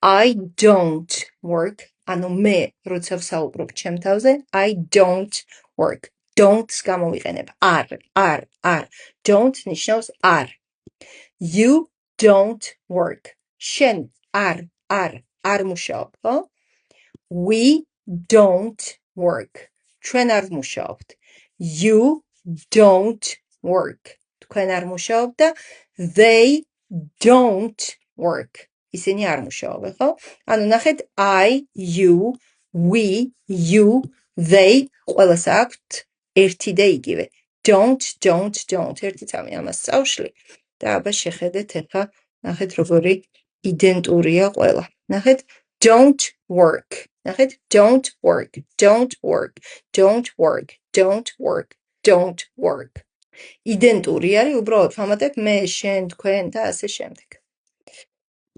I don't work. ანუ მე როცა ვსაუბრობ ჩემ თავზე, I don't work. Don't-ს გამოვიყენებ. არ. Don't ნიშნავს არ. You don't work. შენ არ მუშაობ, ხო? We don't work. ჩვენ არ ვმუშაობთ. You don't work. თქვენ არ მუშაობთ და they don't work. ისინი არ მუშაობენ, ხო? ანუ ნახეთ I, you, we, you, they ყველას აქვთ ერთი და იგივე. Don't. ერთი წამი ამას წავშლი და აბა შეხედეთ ახლა ნახეთ როგორი იდენტურია ყველა. ნახეთ don't work. ნახეთ don't work. იდენტური არის, უბრალოდ ვამატებ მე, შენ, თქვენ და ასე შემდეგ.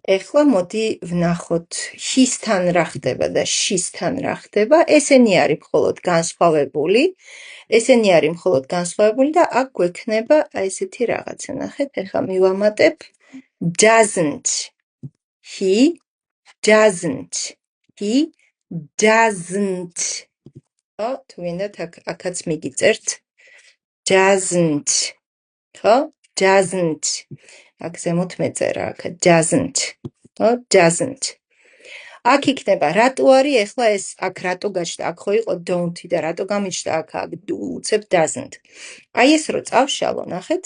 ეხლა მოდი ვნახოთ his-თან რა ხდება და she's-თან რა ხდება. ესენი არის მხოლოდ განსხვავებული და აქ გვექნება აი ესეთი რაღაცა. ნახეთ, ეხლა მივამატებ doesn't. He doesn't. ხო, თუ გინდათ აქაც მიგიწერთ doesn't. ხო? Doesn't. აქ ზემოთ მეწერა, აქ doesn't. ხო? Doesn't. აქ იქნება რატო არის ეხლა ეს აქ რატო გაჩნდა? აქ ხო იყო don't-ი და რატო გამიჩნდა აქ უცებ doesn't. აი ეს რო წავშალო, ნახეთ.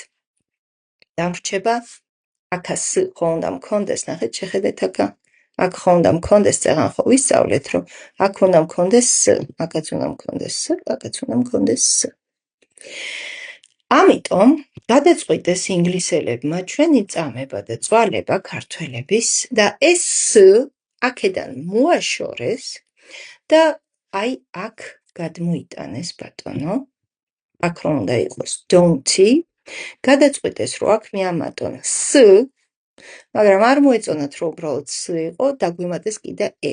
დამრჩება აქ s ხო უნდა მქონდეს, ნახეთ, შეხედეთ აქ ხო უნდა მქონდეს, წეღან ხო ვისწავლეთ, რომ აქ უნდა მქონდეს s, აქაც უნდა მქონდეს s, აქაც უნდა მქონდეს s. ამიტომ გადაწყვიტეს ინგლისელებმა ჩვენი წამება და წვალება ქართველების და ეს s აქედან მოაშორეს და აი აქ გადმოიტანეს ბატონო. აქ რომ უნდა იყოს don't-ი, გადაწყვიტეს რომ აქ მიამატონ s, მაგრამ არ მოეწონათ რომ უბრალოდ s იყო, დაგვიმატეს კიდე e.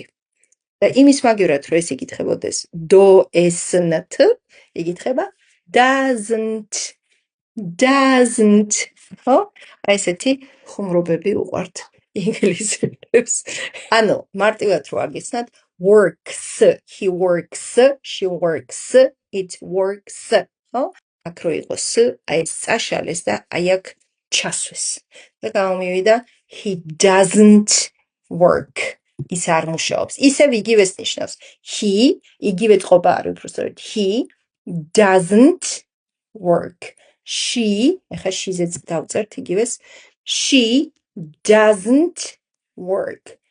და იმის მაგივრად რომ ეს იკითხებოდეს doesn't, იკითხება doesn't. ხო? აი ესეთი ხუმრობები უყვართ ინგლისელებს. ანუ მარტივად რო აგიცნათ works, he works, she works, it works. ხო? აქ რო იყოს აი ეს წაშალეს და აი აქ ჩასვეს. და გამომივიდა he doesn't work. ის არ მუშაობს. ისევ იგივეს ნიშნავს. He, იგივე წყობა არის უბრალოდ. He doesn't work. She, ეხა she-ზეც დავწერთ იგივეს. She doesn't work.